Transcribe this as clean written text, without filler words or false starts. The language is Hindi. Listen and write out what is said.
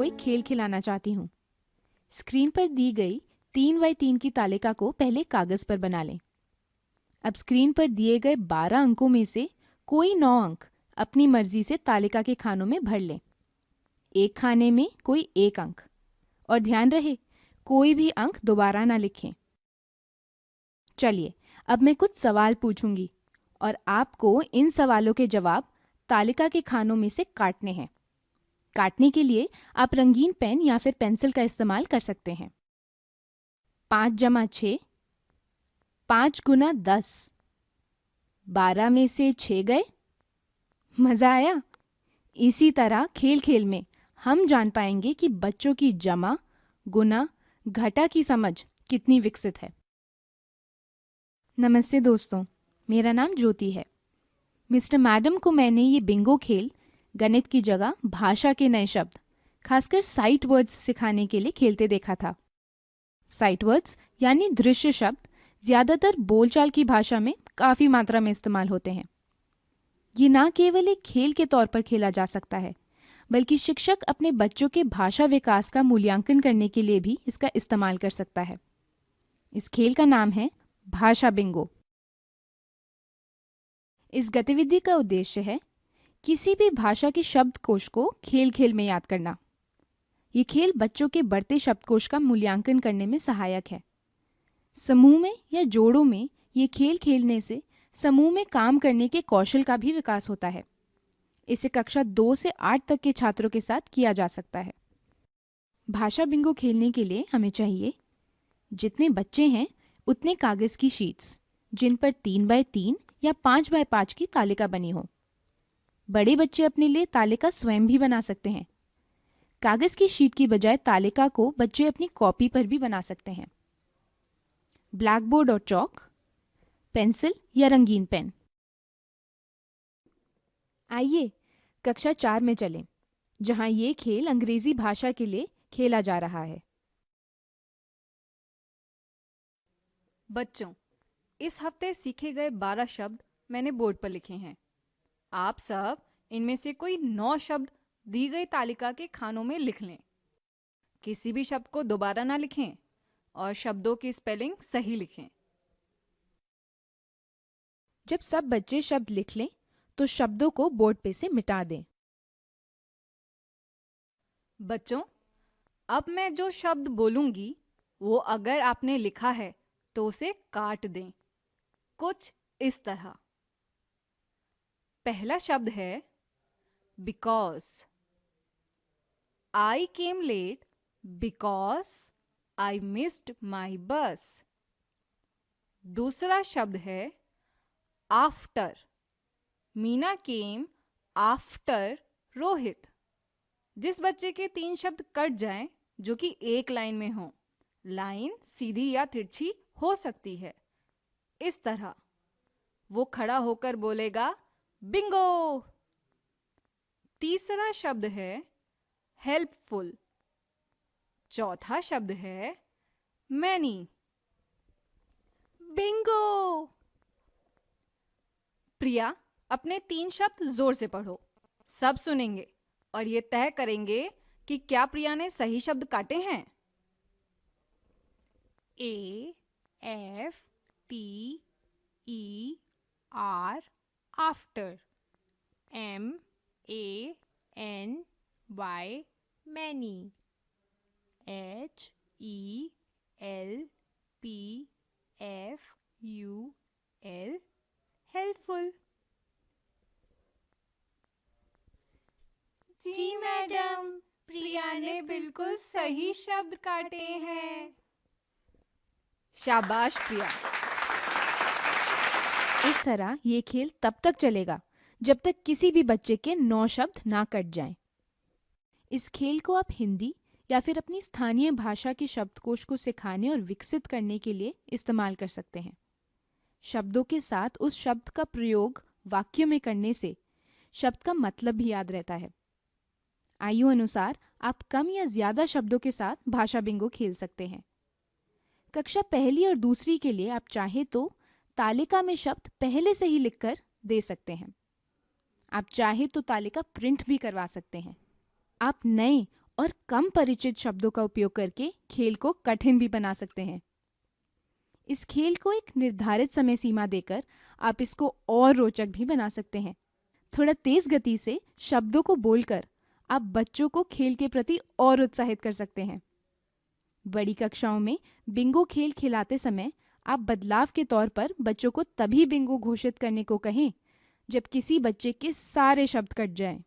आपको एक खेल खिलाना चाहती हूँ। स्क्रीन पर दी गई 3x3 की तालिका को पहले कागज पर बना लें। अब स्क्रीन पर दिए गए 12 अंकों में से कोई 9 अंक अपनी मर्जी से तालिका के खानों में भर लें। एक खाने में कोई एक अंक, और ध्यान रहे कोई भी अंक दोबारा ना लिखें। चलिए, अब मैं कुछ सवाल पूछूंगी और आपको इन सवालों के जवाब तालिका के खानों में से काटने हैं। काटने के लिए आप रंगीन पेन या फिर पेंसिल का इस्तेमाल कर सकते हैं। 5 जमा 6, 5 गुना 10, 12 में से 6 गए। मज़ा आया? इसी तरह खेल खेल में हम जान पाएंगे कि बच्चों की जमा, गुना, घटा की समझ कितनी विकसित है। नमस्ते दोस्तों, मेरा नाम ज्योति है। मिस्टर मैडम को मैंने ये बिंगो खेल गणित की जगह भाषा के नए शब्द, खासकर साइट वर्ड्स सिखाने के लिए खेलते देखा था। साइट वर्ड्स यानी दृश्य शब्द ज़्यादातर बोलचाल की भाषा में काफ़ी मात्रा में इस्तेमाल होते हैं। ये ना केवल एक खेल के तौर पर खेला जा सकता है, बल्कि शिक्षक अपने बच्चों के भाषा विकास का मूल्यांकन करने के लिए भी इसका इस्तेमाल कर सकता है। इस खेल का नाम है भाषा बिंगो। इस गतिविधि का उद्देश्य है किसी भी भाषा के शब्दकोश को खेल खेल में याद करना। ये खेल बच्चों के बढ़ते शब्दकोश का मूल्यांकन करने में सहायक है। समूह में या जोड़ों में ये खेल खेलने से समूह में काम करने के कौशल का भी विकास होता है। इसे कक्षा 2 से 8 तक के छात्रों के साथ किया जा सकता है। भाषा बिंगो खेलने के लिए हमें चाहिए जितने बच्चे हैं उतने कागज़ की शीट्स, जिन पर 3x3 या 5x5 की तालिका बनी हो। बड़े बच्चे अपने लिए तालिका स्वयं भी बना सकते हैं। कागज़ की शीट की बजाय तालिका को बच्चे अपनी कॉपी पर भी बना सकते हैं। ब्लैक बोर्ड और चॉक, पेंसिल या रंगीन पेन। आइए कक्षा 4 में चलें, जहां ये खेल अंग्रेजी भाषा के लिए खेला जा रहा है। बच्चों, इस हफ्ते सीखे गए 12 शब्द मैंने बोर्ड पर लिखे हैं। आप सब इनमें से कोई 9 शब्द दी गई तालिका के खानों में लिख लें। किसी भी शब्द को दोबारा ना लिखें और शब्दों की स्पेलिंग सही लिखें। जब सब बच्चे शब्द लिख लें तो शब्दों को बोर्ड पे से मिटा दें। बच्चों, अब मैं जो शब्द बोलूंगी वो अगर आपने लिखा है तो उसे काट दें, कुछ इस तरह। पहला शब्द है because. I came late because I missed my bus. दूसरा शब्द है after. Meena came after Rohit. जिस बच्चे के 3 शब्द कट जाएं जो कि एक लाइन में हो, लाइन सीधी या तिरछी हो सकती है। इस तरह वो खड़ा होकर बोलेगा बिंगो। तीसरा शब्द है हेल्पफुल। चौथा शब्द है मैनी। बिंगो। प्रिया, अपने 3 शब्द जोर से पढ़ो। सब सुनेंगे और ये तय करेंगे कि क्या प्रिया ने सही शब्द काटे हैं। AFTER, after. MANY, many. HELPFUL, helpful. जी मैडम, प्रिया ने बिल्कुल सही शब्द काटे हैं। शाबाश प्रिया। इस तरह ये खेल तब तक चलेगा जब तक किसी भी बच्चे के 9 शब्द ना कट जाएं। इस खेल को आप हिंदी या फिर अपनी स्थानीय भाषा के शब्दकोश को सिखाने और विकसित करने के लिए इस्तेमाल कर सकते हैं। शब्दों के साथ उस शब्द का प्रयोग वाक्य में करने से शब्द का मतलब भी याद रहता है। आयु अनुसार आप कम या ज्यादा शब्दों के साथ भाषा बिंगो खेल सकते हैं। कक्षा 1 और 2 के लिए आप चाहे तो तालिका में शब्द पहले से ही लिखकर दे सकते हैं। आप चाहे तो तालिका प्रिंट भी करवा सकते हैं। आप नए और कम परिचित शब्दों का उपयोग करके खेल को कठिन भी बना सकते हैं। इस खेल को एक निर्धारित समय सीमा देकर आप इसको और रोचक भी बना सकते हैं। थोड़ा तेज गति से शब्दों को बोलकर आप बच्चों को खेल के प्रति और उत्साहित कर सकते हैं। बड़ी कक्षाओं में बिंगो खेल खिलाते समय आप बदलाव के तौर पर बच्चों को तभी बिंगो घोषित करने को कहें जब किसी बच्चे के सारे शब्द कट जाएं।